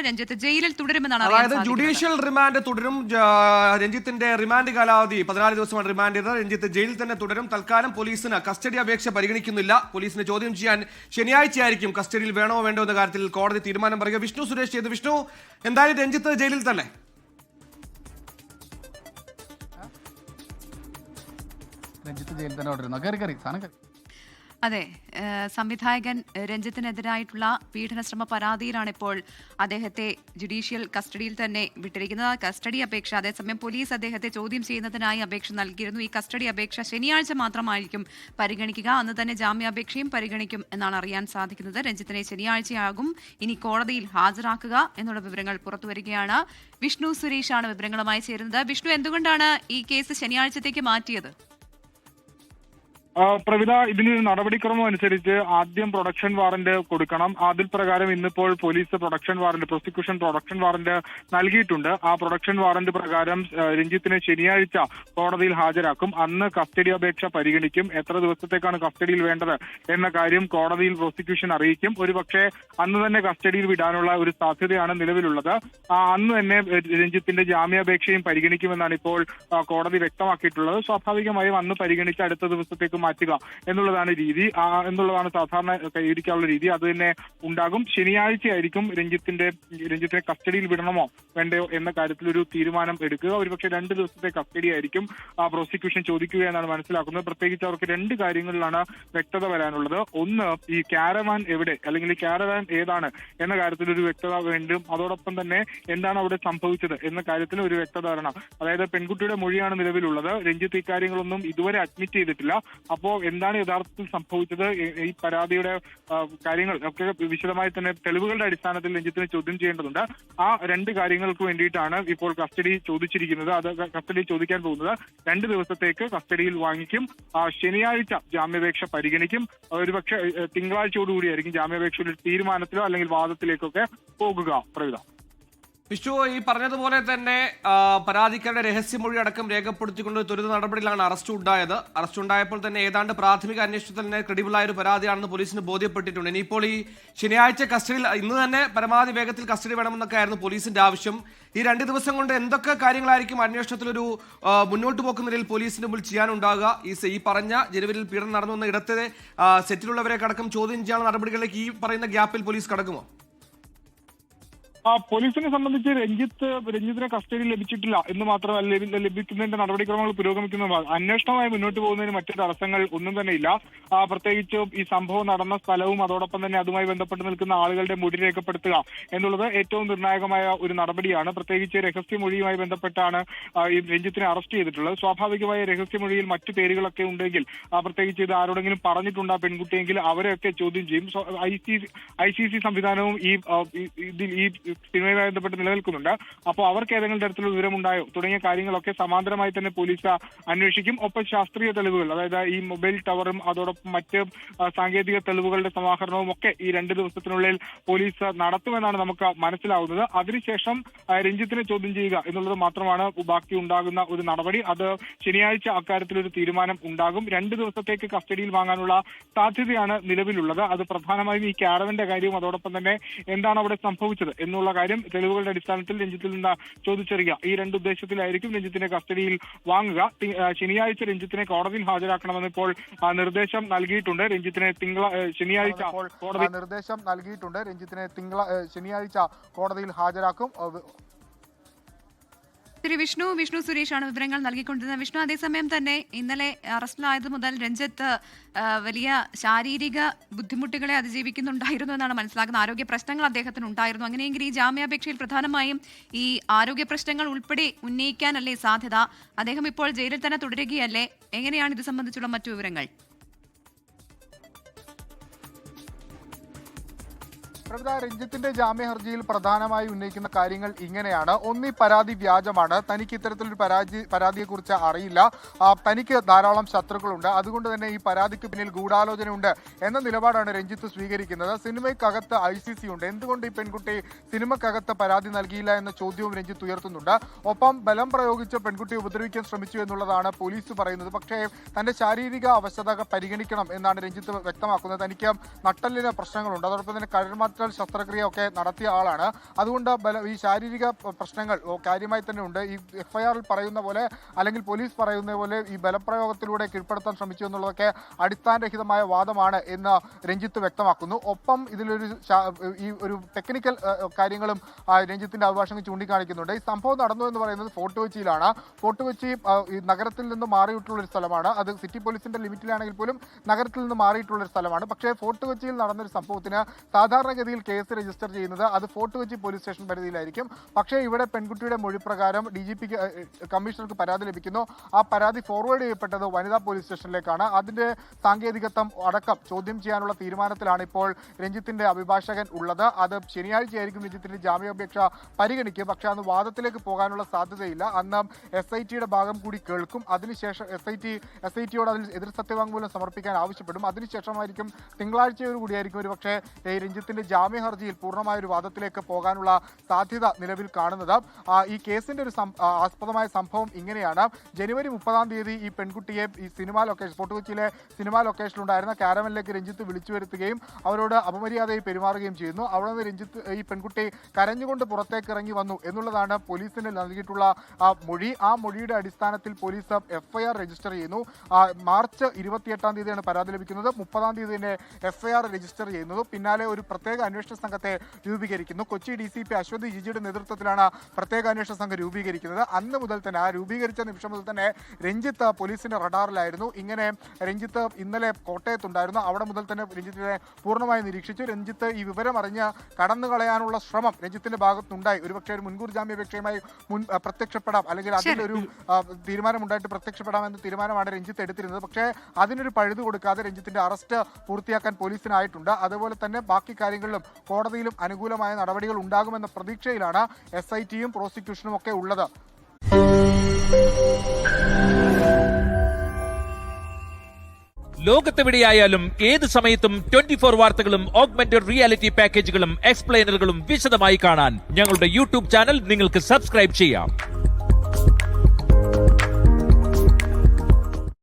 രഞ്ജിത്ത് ജയിലിൽ തുടരുമെന്നാണ്. അതായത് ജുഡീഷ്യൽ റിമാൻഡ് തുടരും. രഞ്ജിത്തിന്റെ റിമാൻഡ് കാലാവധി 14 ദിവസമാണ് റിമാൻഡ് ചെയ്തത്. രഞ്ജിത്ത് ജയിലിൽ തന്നെ തുടരും. തൽക്കാലം പോലീസിന് കസ്റ്റഡി അപേക്ഷ പരിഗണിക്കുന്നില്ല. പോലീസിന് ചോദ്യം ചെയ്യാൻ ശനിയാഴ്ചയായിരിക്കും കസ്റ്റഡിയിൽ വേണോ വേണ്ടോ എന്ന കാര്യത്തിൽ കോടതി തീരുമാനം പറയുക. വിഷ്ണു സുരേഷ് ചെയ്ത്. വിഷ്ണു, എന്തായാലും രഞ്ജിത്ത് ജയിലിൽ തന്നെ. രഞ്ജിത്ത് ജയിലിൽ തന്നെ തുടരുന്നു. അതെ, സംവിധായകൻ രഞ്ജിത്തിനെതിരായിട്ടുള്ള പീഡനശ്രമ പരാതിയിലാണ് ഇപ്പോൾ അദ്ദേഹത്തെ ജുഡീഷ്യൽ കസ്റ്റഡിയിൽ തന്നെ വിട്ടിരിക്കുന്നത്. കസ്റ്റഡി അപേക്ഷ, അതേസമയം പോലീസ് അദ്ദേഹത്തെ ചോദ്യം ചെയ്യുന്നതിനായി അപേക്ഷ നൽകിയിരുന്നു. ഈ കസ്റ്റഡി അപേക്ഷ ശനിയാഴ്ച മാത്രമായിരിക്കും പരിഗണിക്കുക. അന്ന് തന്നെ ജാമ്യാപേക്ഷയും പരിഗണിക്കും എന്നാണ് അറിയാൻ സാധിക്കുന്നത്. രഞ്ജിത്തിനെ ശനിയാഴ്ചയാകും ഇനി കോടതിയിൽ ഹാജരാക്കുക എന്നുള്ള വിവരങ്ങൾ പുറത്തുവരികയാണ്. വിഷ്ണു സുരേഷാണ് വിവരങ്ങളുമായി ചേരുന്നത്. വിഷ്ണു, എന്തുകൊണ്ടാണ് ഈ കേസ് ശനിയാഴ്ചത്തേക്ക് മാറ്റിയത്? പ്രവിത, ഇതിനൊരു നടപടിക്രമം അനുസരിച്ച് ആദ്യം പ്രൊഡക്ഷൻ വാറന്റ് കൊടുക്കണം. അതിൽ പ്രകാരം ഇന്നിപ്പോൾ പോലീസ് പ്രോസിക്യൂഷൻ പ്രൊഡക്ഷൻ വാറന്റ് നൽകിയിട്ടുണ്ട്. ആ പ്രൊഡക്ഷൻ വാറന്റ് പ്രകാരം രഞ്ജിത്തിനെ ശനിയാഴ്ച കോടതിയിൽ ഹാജരാക്കും. അന്ന് കസ്റ്റഡി അപേക്ഷ പരിഗണിക്കും. എത്ര ദിവസത്തേക്കാണ് കസ്റ്റഡിയിൽ വേണ്ടത് എന്ന കാര്യം കോടതിയിൽ പ്രോസിക്യൂഷൻ അറിയിക്കും. ഒരുപക്ഷെ അന്ന് തന്നെ കസ്റ്റഡിയിൽ വിടാനുള്ള ഒരു സാധ്യതയാണ് നിലവിലുള്ളത്. അന്ന് തന്നെ രഞ്ജിത്തിന്റെ ജാമ്യാപേക്ഷയും പരിഗണിക്കുമെന്നാണ് ഇപ്പോൾ കോടതി വ്യക്തമാക്കിയിട്ടുള്ളത്. സ്വാഭാവികമായും അന്ന് പരിഗണിച്ച് അടുത്ത ദിവസത്തേക്ക് മാറ്റുക എന്നുള്ളതാണ് സാധാരണ കൈവരിക്കാനുള്ള രീതി. അത് തന്നെ ഉണ്ടാകും. ശനിയാഴ്ചയായിരിക്കും രഞ്ജിത്തിനെ കസ്റ്റഡിയിൽ വിടണമോ വേണ്ടയോ എന്ന കാര്യത്തിൽ ഒരു തീരുമാനം എടുക്കുക. ഒരുപക്ഷെ 2 ദിവസത്തെ കസ്റ്റഡി ആയിരിക്കും പ്രോസിക്യൂഷൻ ചോദിക്കുക എന്നാണ് മനസ്സിലാക്കുന്നത്. പ്രത്യേകിച്ച് അവർക്ക് 2 കാര്യങ്ങളിലാണ് വ്യക്തത വരാനുള്ളത്. ഒന്ന്, ഈ കാരവാൻ എവിടെ, അല്ലെങ്കിൽ ഈ കാരവാൻ ഏതാണ് എന്ന കാര്യത്തിൽ ഒരു വ്യക്തത വേണ്ടും. അതോടൊപ്പം തന്നെ എന്താണ് അവിടെ സംഭവിച്ചത് എന്ന കാര്യത്തിൽ ഒരു വ്യക്തത വരണം. അതായത് പെൺകുട്ടിയുടെ മൊഴിയാണ് നിലവിലുള്ളത്. രഞ്ജിത്ത് ഇക്കാര്യങ്ങളൊന്നും ഇതുവരെ അഡ്മിറ്റ് ചെയ്തിട്ടില്ല. അപ്പോ എന്താണ് യഥാർത്ഥത്തിൽ സംഭവിച്ചത്, ഈ പരാതിയുടെ കാര്യങ്ങൾ ഒക്കെ വിശദമായി തന്നെ തെളിവുകളുടെ അടിസ്ഥാനത്തിൽ രഞ്ജിത്തിനെ ചോദ്യം ചെയ്യേണ്ടതുണ്ട്. ആ 2 കാര്യങ്ങൾക്ക് വേണ്ടിയിട്ടാണ് ഇപ്പോൾ കസ്റ്റഡി ചോദിച്ചിരിക്കുന്നത്. അത് കസ്റ്റഡി ചോദിക്കാൻ പോകുന്നത് 2 ദിവസത്തേക്ക് കസ്റ്റഡിയിൽ വാങ്ങിക്കും. ശനിയാഴ്ച ജാമ്യാപേക്ഷ പരിഗണിക്കും. ഒരുപക്ഷെ തിങ്കളാഴ്ചയോടുകൂടിയായിരിക്കും ജാമ്യാപേക്ഷയുടെ തീരുമാനത്തിലോ അല്ലെങ്കിൽ വാദത്തിലേക്കൊക്കെ പോകുക. പ്രവിധ, വിഷ്ണു, ഈ പറഞ്ഞതുപോലെ തന്നെ പരാതിക്കാരുടെ രഹസ്യമൊഴി അടക്കം രേഖപ്പെടുത്തിക്കൊണ്ട് ത്വരിത നടപടിയിലാണ് അറസ്റ്റ് ഉണ്ടായത്. അറസ്റ്റ് ഉണ്ടായപ്പോൾ തന്നെ ഏതാണ്ട് പ്രാഥമിക അന്വേഷണത്തിൽ തന്നെ ക്രെഡിബിളായ ഒരു പരാതിയാണെന്ന് പോലീസിന് ബോധ്യപ്പെട്ടിട്ടുണ്ട്. ഇനിയിപ്പോൾ ഈ ശനിയാഴ്ച കസ്റ്റഡിയിൽ, ഇന്ന് തന്നെ പരമാവധി വേഗത്തിൽ കസ്റ്റഡി വേണമെന്നൊക്കെ ആയിരുന്നു പോലീസിന്റെ ആവശ്യം. ഈ 2 ദിവസം കൊണ്ട് എന്തൊക്കെ കാര്യങ്ങളായിരിക്കും അന്വേഷണത്തിലൊരു മുന്നോട്ട് പോക്കുന്ന നിലയിൽ പോലീസിന് മുമ്പിൽ ചെയ്യാനുണ്ടാകുക? ഈ പറഞ്ഞ ജനുവരിയിൽ പീഡനം നടന്നു വന്ന ഇടത്തെ സെറ്റിലുള്ളവരെ അടക്കം ചോദ്യം ചെയ്യാനുള്ള നടപടികളിലേക്ക് ഈ പറയുന്ന ഗ്യാപ്പിൽ പോലീസ് കടക്കുമോ? പോലീസിനെ സംബന്ധിച്ച് രഞ്ജിത്തിനെ കസ്റ്റഡിയിൽ ലഭിച്ചിട്ടില്ല എന്ന് മാത്രമല്ല, ലഭിക്കുന്നതിന്റെ നടപടിക്രമങ്ങൾ പുരോഗമിക്കുന്നതുമാണ്. അന്വേഷണവുമായി മുന്നോട്ട് പോകുന്നതിന് മറ്റു തടസ്സങ്ങൾ ഒന്നും തന്നെ ഇല്ല. പ്രത്യേകിച്ച് ഈ സംഭവം നടന്ന സ്ഥലവും അതോടൊപ്പം തന്നെ അതുമായി ബന്ധപ്പെട്ട് നിൽക്കുന്ന ആളുകളുടെ മൊഴി രേഖപ്പെടുത്തുക എന്നുള്ളത് ഏറ്റവും നിർണായകമായ ഒരു നടപടിയാണ്. പ്രത്യേകിച്ച് രഹസ്യമൊഴിയുമായി ബന്ധപ്പെട്ടാണ് ഈ രഞ്ജിത്തിനെ അറസ്റ്റ് ചെയ്തിട്ടുള്ളത്. സ്വാഭാവികമായ രഹസ്യമൊഴിയിൽ മറ്റു പേരുകളൊക്കെ ഉണ്ടെങ്കിൽ, പ്രത്യേകിച്ച് ഇത് ആരോടെങ്കിലും പറഞ്ഞിട്ടുണ്ട് ആ പെൺകുട്ടിയെങ്കിൽ അവരെയൊക്കെ ചോദ്യം ചെയ്യും. ICC സംവിധാനവും ഈ സിനിമയുമായി ബന്ധപ്പെട്ട് നിലനിൽക്കുന്നുണ്ട്. അപ്പോൾ അവർക്ക് ഏതെങ്കിലും തരത്തിലുള്ള വിവരമുണ്ടായോ തുടങ്ങിയ കാര്യങ്ങളൊക്കെ സമാന്തരമായി തന്നെ പോലീസ് അന്വേഷിക്കും. ഒപ്പം ശാസ്ത്രീയ തെളിവുകൾ, അതായത് ഈ മൊബൈൽ ടവറും അതോടൊപ്പം മറ്റ് സാങ്കേതിക തെളിവുകളുടെ സമാഹരണവും ഒക്കെ ഈ 2 ദിവസത്തിനുള്ളിൽ പോലീസ് നടത്തുമെന്നാണ് നമുക്ക് മനസ്സിലാവുന്നത്. അതിനുശേഷം രഞ്ജിത്തിനെ ചോദ്യം ചെയ്യുക എന്നുള്ളത് മാത്രമാണ് ബാക്കി ഉണ്ടാകുന്ന ഒരു നടപടി. അത് ശനിയാഴ്ച അക്കാര്യത്തിലൊരു തീരുമാനം ഉണ്ടാകും. 2 ദിവസത്തേക്ക് കസ്റ്റഡിയിൽ വാങ്ങാനുള്ള സാധ്യതയാണ് നിലവിലുള്ളത്. അത് പ്രധാനമായും ഈ കാരവന്റെ കാര്യവും അതോടൊപ്പം തന്നെ എന്താണ് അവിടെ സംഭവിച്ചത് എന്നുള്ള കാര്യം തെളിവുകളുടെ അടിസ്ഥാനത്തിൽ രഞ്ജിത്തിൽ നിന്ന് ചോദിച്ചറിയുക. ഈ 2 ഉദ്ദേശത്തിലായിരിക്കും രഞ്ജിത്തിനെ കസ്റ്റഡിയിൽ വാങ്ങുക. ശനിയാഴ്ച രഞ്ജിത്തിനെ കോടതിയിൽ ഹാജരാക്കണമെന്ന് ഇപ്പോൾ നിർദ്ദേശം നൽകിയിട്ടുണ്ട്. രഞ്ജിത്തിനെ ശനിയാഴ്ച കോടതിയിൽ ഹാജരാക്കും. വിഷ്ണു സുരേഷാണ് വിവരങ്ങൾ നൽകിക്കൊണ്ടിരുന്നത്. വിഷ്ണു, അതേസമയം തന്നെ ഇന്നലെ അറസ്റ്റിലായത് മുതൽ രഞ്ജിത്ത് വലിയ ശാരീരിക ബുദ്ധിമുട്ടുകളെ അതിജീവിക്കുന്നുണ്ടായിരുന്നു എന്നാണ് മനസ്സിലാക്കുന്നത്. ആരോഗ്യ പ്രശ്നങ്ങൾ അദ്ദേഹത്തിന് ഉണ്ടായിരുന്നു. അങ്ങനെയെങ്കിൽ ഈ ജാമ്യാപേക്ഷയിൽ പ്രധാനമായും ഈ ആരോഗ്യ പ്രശ്നങ്ങൾ ഉൾപ്പെടെ ഉന്നയിക്കാനല്ലേ സാധ്യത? അദ്ദേഹം ഇപ്പോൾ ജയിലിൽ തന്നെ തുടരുകയല്ലേ? എങ്ങനെയാണ് ഇത് സംബന്ധിച്ചുള്ള മറ്റു വിവരങ്ങൾ? രഞ്ജിത്തിന്റെ ജാമ്യ ഹർജിയിൽ പ്രധാനമായി ഉന്നയിക്കുന്ന കാര്യങ്ങൾ ഇങ്ങനെയാണ്. ഒന്ന്, ഈ പരാതി വ്യാജമാണ്. തനിക്ക് ഇത്തരത്തിലൊരു പരാതിയെക്കുറിച്ച് അറിയില്ല. തനിക്ക് ധാരാളം ശത്രുക്കളുണ്ട്. അതുകൊണ്ട് തന്നെ ഈ പരാതിക്ക് പിന്നിൽ ഗൂഢാലോചനയുണ്ട് എന്ന നിലപാടാണ് രഞ്ജിത്ത് സ്വീകരിക്കുന്നത്. സിനിമയ്ക്കകത്ത് ICC ഉണ്ട്. എന്തുകൊണ്ട് ഈ പെൺകുട്ടി സിനിമയ്ക്കകത്ത് പരാതി നൽകിയില്ല എന്ന ചോദ്യവും രഞ്ജിത്ത് ഉയർത്തുന്നുണ്ട്. ഒപ്പം ബലം പ്രയോഗിച്ച് പെൺകുട്ടിയെ ഉപദ്രവിക്കാൻ ശ്രമിച്ചു എന്നുള്ളതാണ് പോലീസ് പറയുന്നത്. പക്ഷേ തന്റെ ശാരീരിക അവശത പരിഗണിക്കണം എന്നാണ് രഞ്ജിത്ത് വ്യക്തമാക്കുന്നത്. തനിക്ക് നട്ടെല്ലിന് പ്രശ്നങ്ങളുണ്ട്. അതോടൊപ്പം തന്നെ കരൾമാറ്റ പ്രൊഫഷണൽ ശസ്ത്രക്രിയ ഒക്കെ നടത്തിയ ആളാണ്. അതുകൊണ്ട് ഈ ശാരീരിക പ്രശ്നങ്ങൾ കാര്യമായി തന്നെ ഉണ്ട്. ഈ FIR-ൽ പറയുന്ന പോലെ അല്ലെങ്കിൽ പോലീസ് പറയുന്ന പോലെ ഈ ബലപ്രയോഗത്തിലൂടെ കീഴ്പ്പെടുത്താൻ ശ്രമിച്ചു എന്നുള്ളതൊക്കെ അടിസ്ഥാനരഹിതമായ വാദമാണ് എന്ന് രഞ്ജിത്ത് വ്യക്തമാക്കുന്നു. ഒപ്പം ഇതിലൊരു ഈ ഒരു ടെക്നിക്കൽ കാര്യങ്ങളും രഞ്ജിത്തിന്റെ അഭിഭാഷകൻ ചൂണ്ടിക്കാണിക്കുന്നുണ്ട്. ഈ സംഭവം നടന്നു എന്ന് പറയുന്നത് ഫോർട്ട് കൊച്ചിയിലാണ്. ഫോർട്ട് കൊച്ചി ഈ നഗരത്തിൽ നിന്ന് മാറിയിട്ടുള്ള ഒരു സ്ഥലമാണ്. അത് സിറ്റി പോലീസിന്റെ ലിമിറ്റിലാണെങ്കിൽ പോലും നഗരത്തിൽ നിന്ന് മാറിയിട്ടുള്ള ഒരു സ്ഥലമാണ്. പക്ഷേ ഫോർട്ട് കൊച്ചിയിൽ നടന്നൊരു സംഭവത്തിന് സാധാരണഗതിയിൽ കേസ് രജിസ്റ്റർ ചെയ്യുന്നത് അത് ഫോർട്ട് കൊച്ചി പോലീസ് സ്റ്റേഷൻ പരിധിയിലായിരിക്കും. പക്ഷേ ഇവിടെ പെൺകുട്ടിയുടെ മൊഴി പ്രകാരം DGPക്ക് കമ്മീഷണർക്ക് പരാതി ലഭിക്കുന്നു. ആ പരാതി ഫോർവേഡ് ചെയ്യപ്പെട്ടത് വനിതാ പോലീസ് സ്റ്റേഷനിലേക്കാണ്. അതിന്റെ സാങ്കേതികത്വം അടക്കം ചോദ്യം ചെയ്യാനുള്ള തീരുമാനത്തിലാണ് ഇപ്പോൾ രഞ്ജിത്തിന്റെ അഭിഭാഷകൻ ഉള്ളത്. അത് ശനിയാഴ്ചയായിരിക്കും രഞ്ജിത്തിന്റെ ജാമ്യാപേക്ഷ പരിഗണിക്കുക. പക്ഷേ അന്ന് വാദത്തിലേക്ക് പോകാനുള്ള സാധ്യതയില്ല. അന്ന് SITയുടെ ഭാഗം കൂടി കേൾക്കും. അതിനുശേഷം SITയോട് അതിൽ എതിർ സത്യവാങ്മൂലം സമർപ്പിക്കാൻ ആവശ്യപ്പെടും. അതിനുശേഷമായിരിക്കും തിങ്കളാഴ്ചയോടുകൂടിയായിരിക്കും ഒരു പക്ഷേ രഞ്ജിത്തിന്റെ ജാമ്യ ഹർജിയിൽ പൂർണ്ണമായ ഒരു വാദത്തിലേക്ക് പോകാനുള്ള സാധ്യത നിലവിൽ കാണുന്നത്. ഈ കേസിന്റെ ഒരു ആസ്പദമായ സംഭവം ഇങ്ങനെയാണ്. ജനുവരി 30-ാം തീയതി ഈ പെൺകുട്ടിയെ ഈ സിനിമാ ലൊക്കേഷൻ ഫോർട്ട് കൊച്ചിയിലെ സിനിമാ ലൊക്കേഷനിലുണ്ടായിരുന്ന കാരവനിലേക്ക് രഞ്ജിത്ത് വിളിച്ചു വരുത്തുകയും അവരോട് അപമര്യാദയായി പെരുമാറുകയും ചെയ്യുന്നു. അവിടെ നിന്ന് രഞ്ജിത്ത് ഈ പെൺകുട്ടി കരഞ്ഞുകൊണ്ട് പുറത്തേക്ക് ഇറങ്ങി വന്നു എന്നുള്ളതാണ് പോലീസിന് നൽകിയിട്ടുള്ള മൊഴി. ആ മൊഴിയുടെ അടിസ്ഥാനത്തിൽ പോലീസ് FIR രജിസ്റ്റർ ചെയ്യുന്നു. മാർച്ച് 28-ാം തീയതിയാണ് പരാതി ലഭിക്കുന്നത്. 30-ാം തീയതി തന്നെ FIR രജിസ്റ്റർ ചെയ്യുന്നത്. പിന്നാലെ ഒരു പ്രത്യേക അന്വേഷണ സംഘത്തെ രൂപീകരിക്കുന്നു. കൊച്ചി DCP അശ്വതി ജിജിയുടെ നേതൃത്വത്തിലാണ് പ്രത്യേക അന്വേഷണ സംഘം രൂപീകരിക്കുന്നത്. അന്ന് മുതൽ തന്നെ ആ രൂപീകരിച്ച നിമിഷം മുതൽ തന്നെ രഞ്ജിത്ത് പോലീസിന്റെ റഡാറിലായിരുന്നു. ഇങ്ങനെ രഞ്ജിത്ത് ഇന്നലെ കോട്ടയത്തുണ്ടായിരുന്നു. അവിടെ മുതൽ തന്നെ രഞ്ജിത്തിനെ പൂർണ്ണമായി നിരീക്ഷിച്ചു. രഞ്ജിത്ത് ഈ വിവരം അറിഞ്ഞ് കടന്നു കളയാനുള്ള ശ്രമം രഞ്ജിത്തിന്റെ ഭാഗത്തുനിന്നുണ്ടായി. ഒരുപക്ഷെ ഒരു മുൻകൂർ ജാമ്യാപേക്ഷയുമായി പ്രത്യക്ഷപ്പെടാം അല്ലെങ്കിൽ അതിലൊരു തീരുമാനമുണ്ടായിട്ട് പ്രത്യക്ഷപ്പെടാമെന്ന തീരുമാനമാണ് രഞ്ജിത്ത് എടുത്തിരുന്നത്. പക്ഷേ അതിനൊരു പഴുതു കൊടുക്കാതെ രഞ്ജിത്തിന്റെ അറസ്റ്റ് പൂർത്തിയാക്കാൻ പോലീസിനായിട്ടുണ്ട്. അതുപോലെ തന്നെ ബാക്കി കാര്യങ്ങളിലും കോടതിയിലും അനുകൂലമായ നടപടികൾ ഉണ്ടാകുമെന്ന പ്രതീക്ഷയിലാണ് SITയും പ്രോസിക്യൂഷനും ഒക്കെ ഉള്ളത്. ലോകത്തെവിടെയായാലും ഏത് സമയത്തും 24 വാർത്തകളും ഓഗ്മെന്റഡ് റിയാലിറ്റി പാക്കേജുകളും എക്സ്പ്ലെയിനറുകളും വിശദമായി കാണാൻ ഞങ്ങളുടെ YouTube ചാനൽ നിങ്ങൾക്ക് സബ്സ്ക്രൈബ് ചെയ്യാം.